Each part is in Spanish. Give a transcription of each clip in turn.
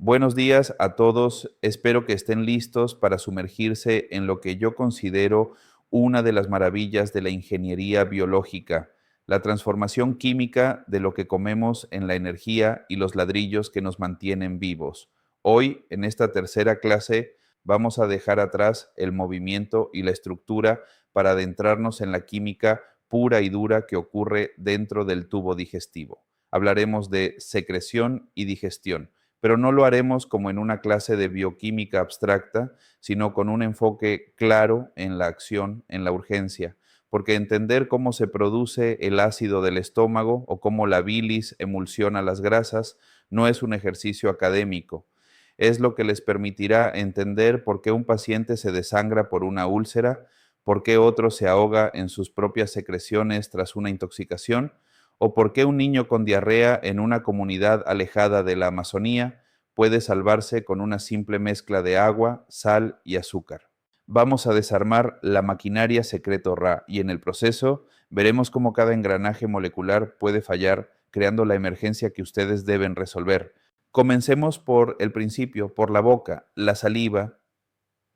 Buenos días a todos, espero que estén listos para sumergirse en lo que yo considero una de las maravillas de la ingeniería biológica, la transformación química de lo que comemos en la energía y los ladrillos que nos mantienen vivos. Hoy, en esta tercera clase, vamos a dejar atrás el movimiento y la estructura para adentrarnos en la química pura y dura que ocurre dentro del tubo digestivo. Hablaremos de secreción y digestión, pero no lo haremos como en una clase de bioquímica abstracta, sino con un enfoque claro en la acción, en la urgencia, porque entender cómo se produce el ácido del estómago o cómo la bilis emulsiona las grasas no es un ejercicio académico. Es lo que les permitirá entender por qué un paciente se desangra por una úlcera, por qué otro se ahoga en sus propias secreciones tras una intoxicación, o por qué un niño con diarrea en una comunidad alejada de la Amazonía puede salvarse con una simple mezcla de agua, sal y azúcar. Vamos a desarmar la maquinaria secreto Ra y en el proceso veremos cómo cada engranaje molecular puede fallar, creando la emergencia que ustedes deben resolver. Comencemos por el principio, por la boca, la saliva.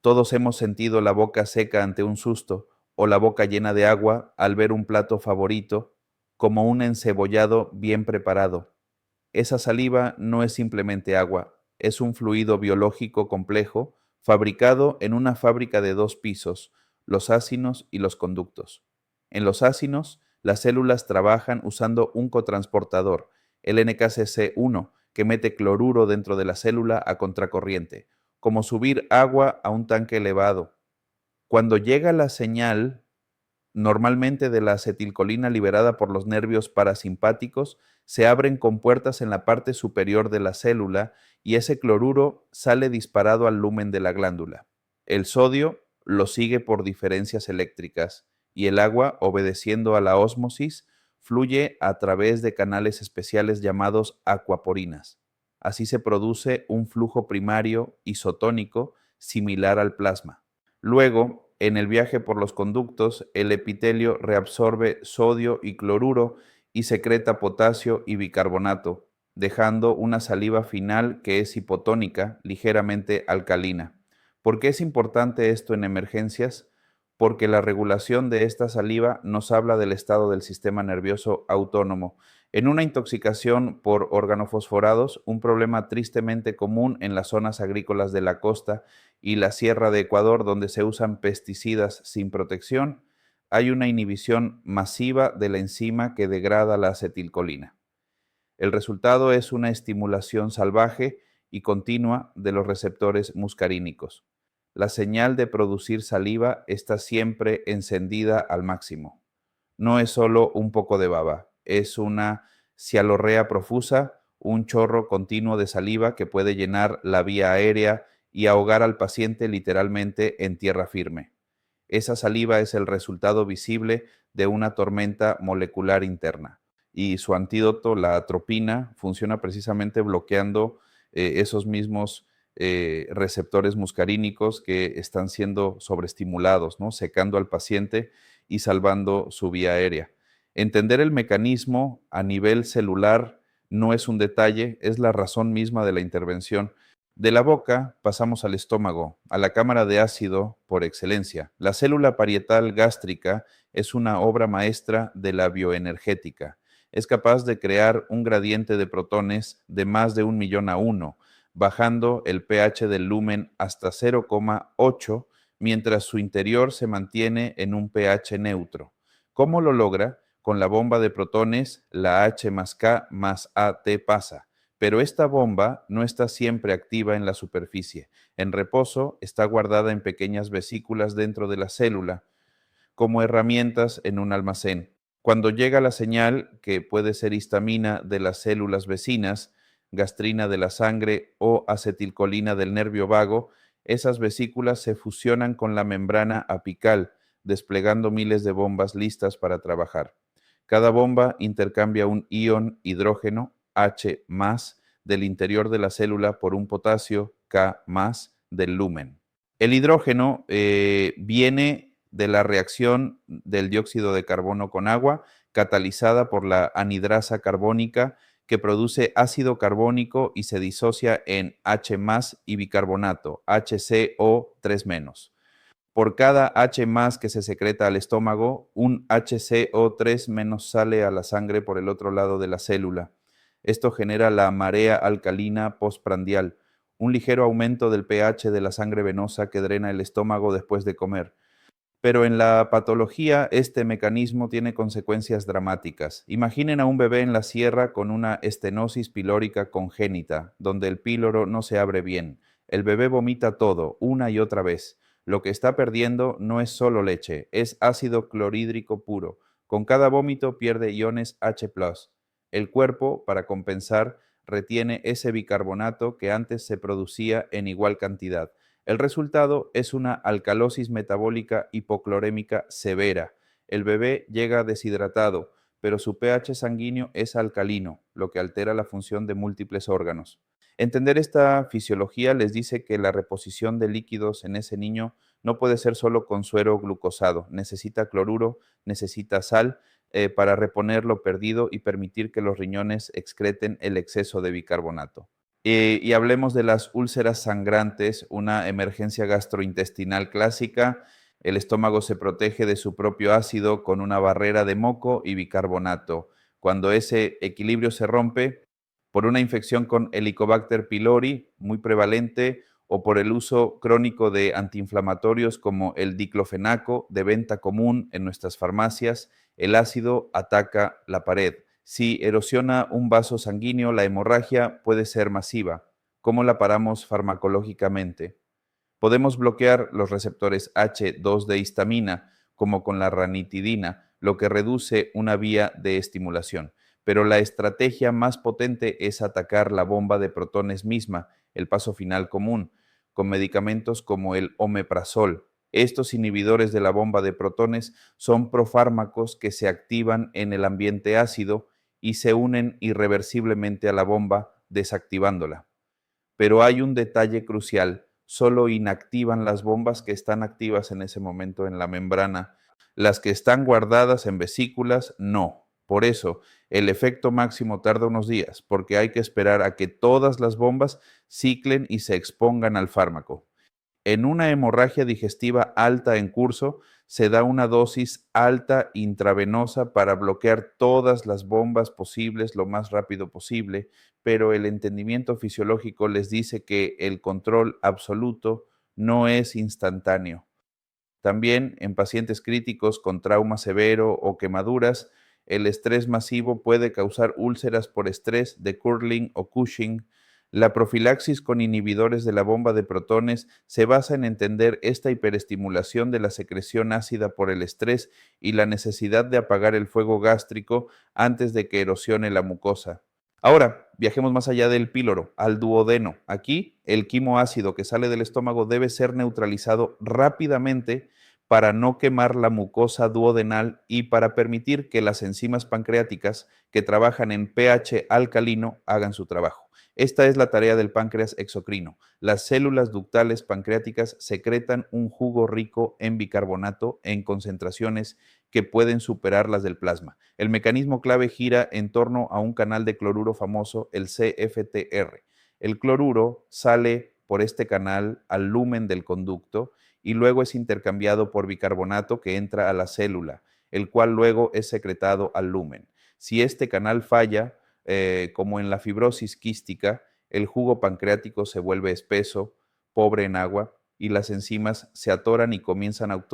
Todos hemos sentido la boca seca ante un susto o la boca llena de agua al ver un plato favorito, como un encebollado bien preparado. Esa saliva no es simplemente agua, es un fluido biológico complejo fabricado en una fábrica de dos pisos, los ácinos y los conductos. En los ácinos, las células trabajan usando un cotransportador, el NKCC1, que mete cloruro dentro de la célula a contracorriente, como subir agua a un tanque elevado. Cuando llega la señal, normalmente de la acetilcolina liberada por los nervios parasimpáticos, se abren compuertas en la parte superior de la célula y ese cloruro sale disparado al lumen de la glándula. El sodio lo sigue por diferencias eléctricas y el agua, obedeciendo a la ósmosis, fluye a través de canales especiales llamados acuaporinas. Así se produce un flujo primario isotónico similar al plasma. Luego, en el viaje por los conductos, el epitelio reabsorbe sodio y cloruro y secreta potasio y bicarbonato, dejando una saliva final que es hipotónica, ligeramente alcalina. ¿Por qué es importante esto en emergencias? Porque la regulación de esta saliva nos habla del estado del sistema nervioso autónomo. En una intoxicación por organofosforados, un problema tristemente común en las zonas agrícolas de la costa y la Sierra de Ecuador, donde se usan pesticidas sin protección, hay una inhibición masiva de la enzima que degrada la acetilcolina. El resultado es una estimulación salvaje y continua de los receptores muscarínicos. La señal de producir saliva está siempre encendida al máximo. No es solo un poco de baba, es una cialorrea profusa, un chorro continuo de saliva que puede llenar la vía aérea y ahogar al paciente literalmente en tierra firme. Esa saliva es el resultado visible de una tormenta molecular interna y su antídoto, la atropina, funciona precisamente bloqueando esos mismos receptores muscarínicos que están siendo sobreestimulados, ¿no? Secando al paciente y salvando su vía aérea. Entender el mecanismo a nivel celular no es un detalle, es la razón misma de la intervención. De la boca pasamos al estómago, a la cámara de ácido por excelencia. La célula parietal gástrica es una obra maestra de la bioenergética. Es capaz de crear un gradiente de protones de más de 1.000.000 a 1, bajando el pH del lumen hasta 0,8, mientras su interior se mantiene en un pH neutro. ¿Cómo lo logra? Con la bomba de protones, la H más K más AT pasa. Pero esta bomba no está siempre activa en la superficie. En reposo está guardada en pequeñas vesículas dentro de la célula, como herramientas en un almacén. Cuando llega la señal, que puede ser histamina de las células vecinas, gastrina de la sangre o acetilcolina del nervio vago, esas vesículas se fusionan con la membrana apical, desplegando miles de bombas listas para trabajar. Cada bomba intercambia un ion hidrógeno, H+, del interior de la célula por un potasio, K+, del lumen. El hidrógeno viene de la reacción del dióxido de carbono con agua, catalizada por la anhidrasa carbónica que produce ácido carbónico y se disocia en H y bicarbonato, HCO3-. Por cada H que se secreta al estómago, un HCO3- sale a la sangre por el otro lado de la célula. Esto genera la marea alcalina postprandial, un ligero aumento del pH de la sangre venosa que drena el estómago después de comer. Pero en la patología, este mecanismo tiene consecuencias dramáticas. Imaginen a un bebé en la sierra con una estenosis pilórica congénita, donde el píloro no se abre bien. El bebé vomita todo, una y otra vez. Lo que está perdiendo no es solo leche, es ácido clorhídrico puro. Con cada vómito pierde iones H+. El cuerpo, para compensar, retiene ese bicarbonato que antes se producía en igual cantidad. El resultado es una alcalosis metabólica hipoclorémica severa. El bebé llega deshidratado, pero su pH sanguíneo es alcalino, lo que altera la función de múltiples órganos. Entender esta fisiología les dice que la reposición de líquidos en ese niño no puede ser solo con suero glucosado, necesita cloruro, necesita sal para reponer lo perdido y permitir que los riñones excreten el exceso de bicarbonato. Y hablemos de las úlceras sangrantes, una emergencia gastrointestinal clásica. El estómago se protege de su propio ácido con una barrera de moco y bicarbonato. Cuando ese equilibrio se rompe por una infección con Helicobacter pylori, muy prevalente, o por el uso crónico de antiinflamatorios como el diclofenaco, de venta común en nuestras farmacias, el ácido ataca la pared. Si erosiona un vaso sanguíneo, la hemorragia puede ser masiva. ¿Cómo la paramos farmacológicamente? Podemos bloquear los receptores H2 de histamina, como con la ranitidina, lo que reduce una vía de estimulación. Pero la estrategia más potente es atacar la bomba de protones misma, el paso final común, con medicamentos como el omeprazol. Estos inhibidores de la bomba de protones son profármacos que se activan en el ambiente ácido y se unen irreversiblemente a la bomba, desactivándola. Pero hay un detalle crucial: solo inactivan las bombas que están activas en ese momento en la membrana. Las que están guardadas en vesículas, no. Por eso, el efecto máximo tarda unos días, porque hay que esperar a que todas las bombas ciclen y se expongan al fármaco. En una hemorragia digestiva alta en curso, se da una dosis alta intravenosa para bloquear todas las bombas posibles lo más rápido posible, pero el entendimiento fisiológico les dice que el control absoluto no es instantáneo. También en pacientes críticos con trauma severo o quemaduras, el estrés masivo puede causar úlceras por estrés de Curling o Cushing. La profilaxis con inhibidores de la bomba de protones se basa en entender esta hiperestimulación de la secreción ácida por el estrés y la necesidad de apagar el fuego gástrico antes de que erosione la mucosa. Ahora, viajemos más allá del píloro, al duodeno. Aquí, el quimo ácido que sale del estómago debe ser neutralizado rápidamente para no quemar la mucosa duodenal y para permitir que las enzimas pancreáticas que trabajan en pH alcalino hagan su trabajo. Esta es la tarea del páncreas exocrino. Las células ductales pancreáticas secretan un jugo rico en bicarbonato en concentraciones que pueden superar las del plasma. El mecanismo clave gira en torno a un canal de cloruro famoso, el CFTR. El cloruro sale por este canal al lumen del conducto y luego es intercambiado por bicarbonato que entra a la célula, el cual luego es secretado al lumen. Si este canal falla, como en la fibrosis quística, el jugo pancreático se vuelve espeso, pobre en agua, y las enzimas se atoran y comienzan a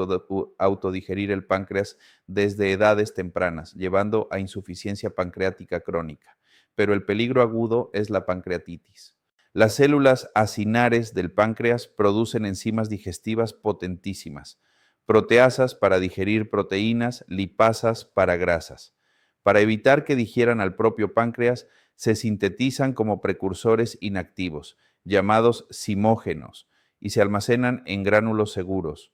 autodigerir el páncreas desde edades tempranas, llevando a insuficiencia pancreática crónica. Pero el peligro agudo es la pancreatitis. Las células acinares del páncreas producen enzimas digestivas potentísimas, proteasas para digerir proteínas, lipasas para grasas. Para evitar que digieran al propio páncreas, se sintetizan como precursores inactivos, llamados simógenos, y se almacenan en gránulos seguros.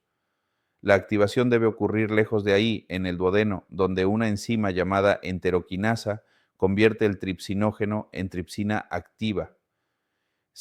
La activación debe ocurrir lejos de ahí, en el duodeno, donde una enzima llamada enteroquinasa convierte el tripsinógeno en tripsina activa.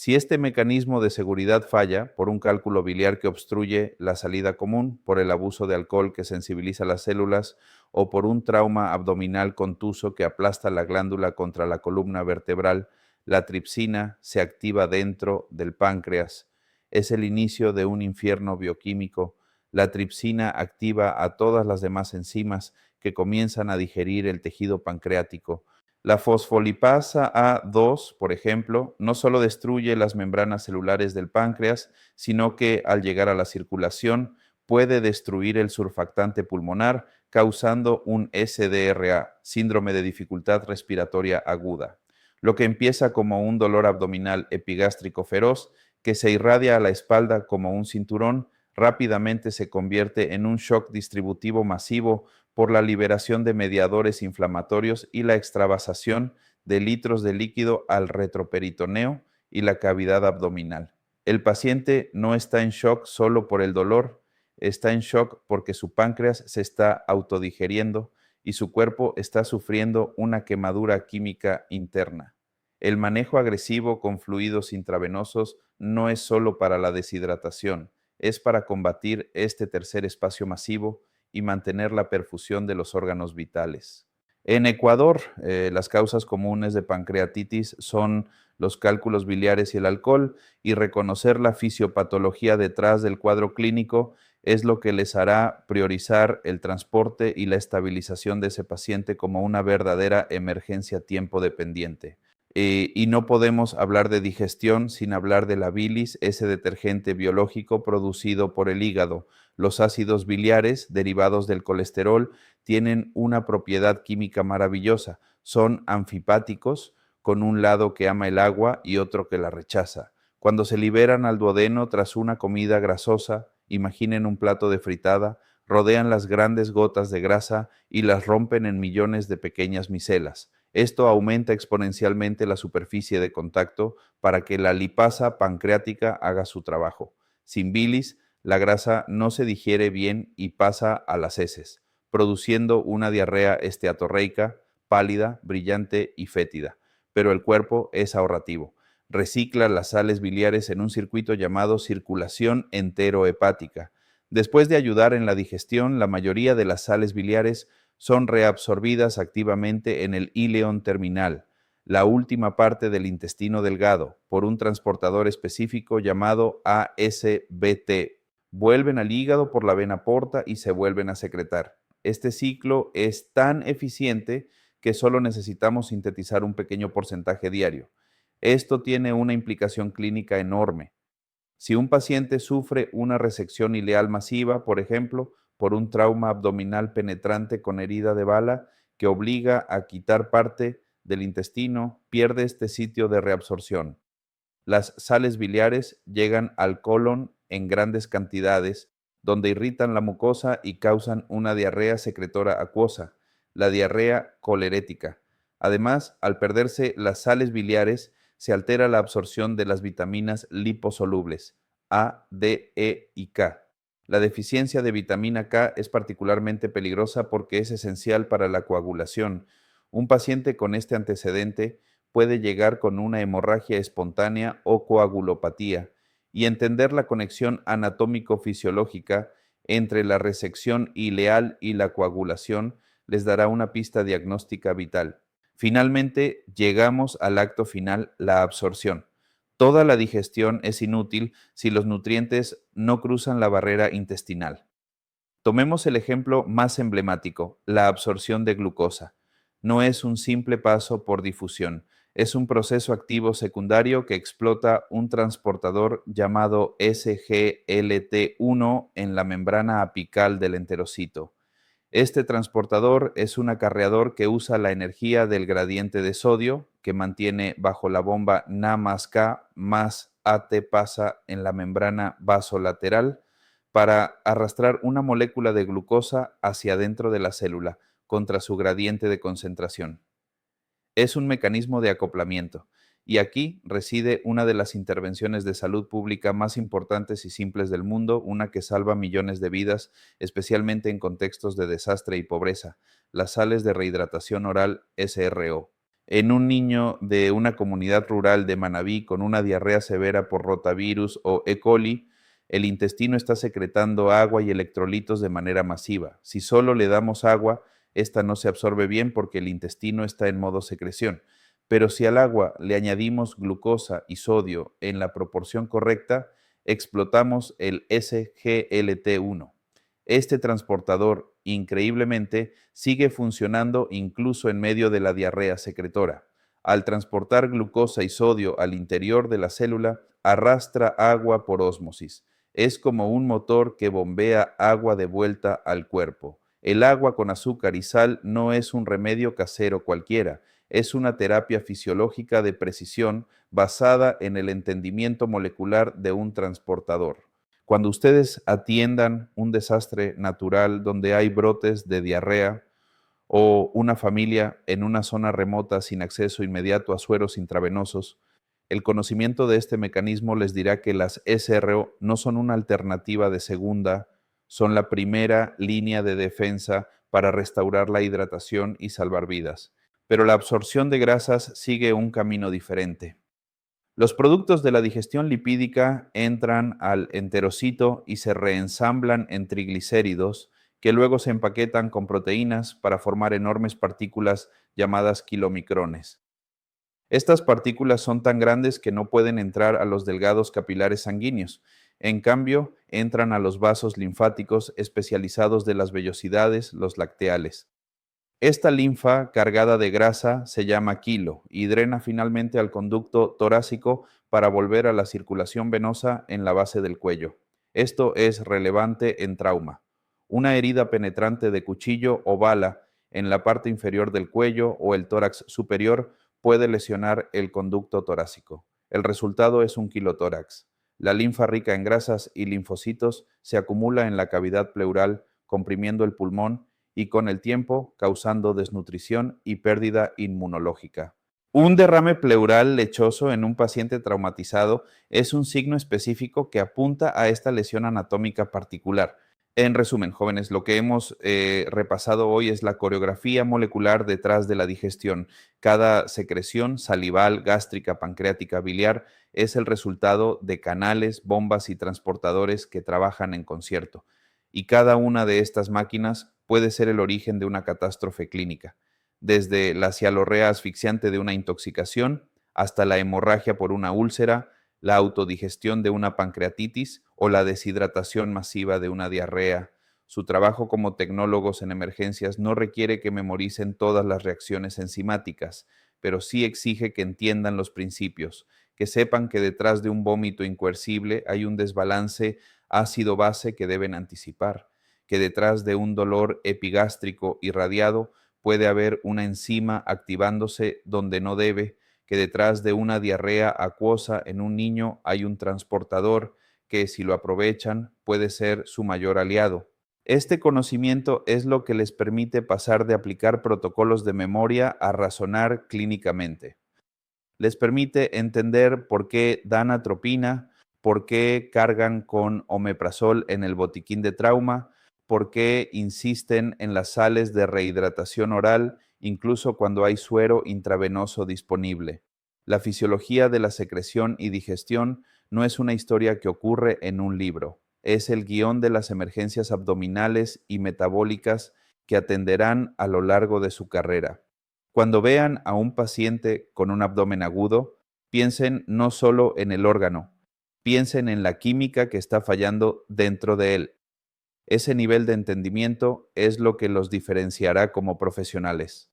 Si este mecanismo de seguridad falla por un cálculo biliar que obstruye la salida común, por el abuso de alcohol que sensibiliza las células o por un trauma abdominal contuso que aplasta la glándula contra la columna vertebral, la tripsina se activa dentro del páncreas. Es el inicio de un infierno bioquímico. La tripsina activa a todas las demás enzimas que comienzan a digerir el tejido pancreático. La fosfolipasa A2, por ejemplo, no solo destruye las membranas celulares del páncreas, sino que al llegar a la circulación puede destruir el surfactante pulmonar, causando un SDRA, síndrome de dificultad respiratoria aguda. Lo que empieza como un dolor abdominal epigástrico feroz, que se irradia a la espalda como un cinturón, rápidamente se convierte en un shock distributivo masivo por la liberación de mediadores inflamatorios y la extravasación de litros de líquido al retroperitoneo y la cavidad abdominal. El paciente no está en shock solo por el dolor, está en shock porque su páncreas se está autodigeriendo y su cuerpo está sufriendo una quemadura química interna. El manejo agresivo con fluidos intravenosos no es solo para la deshidratación, es para combatir este tercer espacio masivo y mantener la perfusión de los órganos vitales. En Ecuador, las causas comunes de pancreatitis son los cálculos biliares y el alcohol, y reconocer la fisiopatología detrás del cuadro clínico es lo que les hará priorizar el transporte y la estabilización de ese paciente como una verdadera emergencia tiempo dependiente. Y no podemos hablar de digestión sin hablar de la bilis, ese detergente biológico producido por el hígado. Los ácidos biliares, derivados del colesterol, tienen una propiedad química maravillosa. Son anfipáticos, con un lado que ama el agua y otro que la rechaza. Cuando se liberan al duodeno tras una comida grasosa, imaginen un plato de fritada, rodean las grandes gotas de grasa y las rompen en millones de pequeñas micelas. Esto aumenta exponencialmente la superficie de contacto para que la lipasa pancreática haga su trabajo. Sin bilis, la grasa no se digiere bien y pasa a las heces, produciendo una diarrea esteatorreica, pálida, brillante y fétida. Pero el cuerpo es ahorrativo. Recicla las sales biliares en un circuito llamado circulación enterohepática. Después de ayudar en la digestión, la mayoría de las sales biliares son reabsorbidas activamente en el íleon terminal, la última parte del intestino delgado, por un transportador específico llamado ASBT. Vuelven al hígado por la vena porta y se vuelven a secretar. Este ciclo es tan eficiente que solo necesitamos sintetizar un pequeño porcentaje diario. Esto tiene una implicación clínica enorme. Si un paciente sufre una resección ileal masiva, por ejemplo, por un trauma abdominal penetrante con herida de bala que obliga a quitar parte del intestino, pierde este sitio de reabsorción. Las sales biliares llegan al colon en grandes cantidades, donde irritan la mucosa y causan una diarrea secretora acuosa, la diarrea colerética. Además, al perderse las sales biliares, se altera la absorción de las vitaminas liposolubles A, D, E y K. La deficiencia de vitamina K es particularmente peligrosa porque es esencial para la coagulación. Un paciente con este antecedente puede llegar con una hemorragia espontánea o coagulopatía, y entender la conexión anatómico-fisiológica entre la resección ileal y la coagulación les dará una pista diagnóstica vital. Finalmente, llegamos al acto final, la absorción. Toda la digestión es inútil si los nutrientes no cruzan la barrera intestinal. Tomemos el ejemplo más emblemático, la absorción de glucosa. No es un simple paso por difusión, es un proceso activo secundario que explota un transportador llamado SGLT1 en la membrana apical del enterocito. Este transportador es un acarreador que usa la energía del gradiente de sodio, que mantiene bajo la bomba Na más K más AT pasa en la membrana vasolateral, para arrastrar una molécula de glucosa hacia adentro de la célula contra su gradiente de concentración. Es un mecanismo de acoplamiento, y aquí reside una de las intervenciones de salud pública más importantes y simples del mundo, una que salva millones de vidas, especialmente en contextos de desastre y pobreza: las sales de rehidratación oral SRO. En un niño de una comunidad rural de Manabí con una diarrea severa por rotavirus o E. coli, el intestino está secretando agua y electrolitos de manera masiva. Si solo le damos agua, esta no se absorbe bien porque el intestino está en modo secreción. Pero si al agua le añadimos glucosa y sodio en la proporción correcta, explotamos el SGLT1. Este transportador, increíblemente, sigue funcionando incluso en medio de la diarrea secretora. Al transportar glucosa y sodio al interior de la célula, arrastra agua por ósmosis. Es como un motor que bombea agua de vuelta al cuerpo. El agua con azúcar y sal no es un remedio casero cualquiera, es una terapia fisiológica de precisión basada en el entendimiento molecular de un transportador. Cuando ustedes atiendan un desastre natural donde hay brotes de diarrea o una familia en una zona remota sin acceso inmediato a sueros intravenosos, el conocimiento de este mecanismo les dirá que las SRO no son una alternativa de segunda, son la primera línea de defensa para restaurar la hidratación y salvar vidas. Pero la absorción de grasas sigue un camino diferente. Los productos de la digestión lipídica entran al enterocito y se reensamblan en triglicéridos, que luego se empaquetan con proteínas para formar enormes partículas llamadas kilomicrones. Estas partículas son tan grandes que no pueden entrar a los delgados capilares sanguíneos. En cambio, entran a los vasos linfáticos especializados de las vellosidades, los lacteales. Esta linfa cargada de grasa se llama quilo y drena finalmente al conducto torácico para volver a la circulación venosa en la base del cuello. Esto es relevante en trauma. Una herida penetrante de cuchillo o bala en la parte inferior del cuello o el tórax superior puede lesionar el conducto torácico. El resultado es un quilotórax. La linfa rica en grasas y linfocitos se acumula en la cavidad pleural, comprimiendo el pulmón y con el tiempo causando desnutrición y pérdida inmunológica. Un derrame pleural lechoso en un paciente traumatizado es un signo específico que apunta a esta lesión anatómica particular. En resumen, jóvenes, lo que hemos repasado hoy es la coreografía molecular detrás de la digestión. Cada secreción salival, gástrica, pancreática, biliar es el resultado de canales, bombas y transportadores que trabajan en concierto. Y cada una de estas máquinas puede ser el origen de una catástrofe clínica, desde la cialorrea asfixiante de una intoxicación hasta la hemorragia por una úlcera, la autodigestión de una pancreatitis o la deshidratación masiva de una diarrea. Su trabajo como tecnólogos en emergencias no requiere que memoricen todas las reacciones enzimáticas, pero sí exige que entiendan los principios, que sepan que detrás de un vómito incoercible hay un desbalance ácido-base que deben anticipar, que detrás de un dolor epigástrico irradiado puede haber una enzima activándose donde no debe, que detrás de una diarrea acuosa en un niño hay un transportador que, si lo aprovechan, puede ser su mayor aliado. Este conocimiento es lo que les permite pasar de aplicar protocolos de memoria a razonar clínicamente. Les permite entender por qué dan atropina, por qué cargan con omeprazol en el botiquín de trauma, por qué insisten en las sales de rehidratación oral, incluso cuando hay suero intravenoso disponible. La fisiología de la secreción y digestión no es una historia que ocurre en un libro, es el guión de las emergencias abdominales y metabólicas que atenderán a lo largo de su carrera. Cuando vean a un paciente con un abdomen agudo, piensen no solo en el órgano, piensen en la química que está fallando dentro de él. Ese nivel de entendimiento es lo que los diferenciará como profesionales.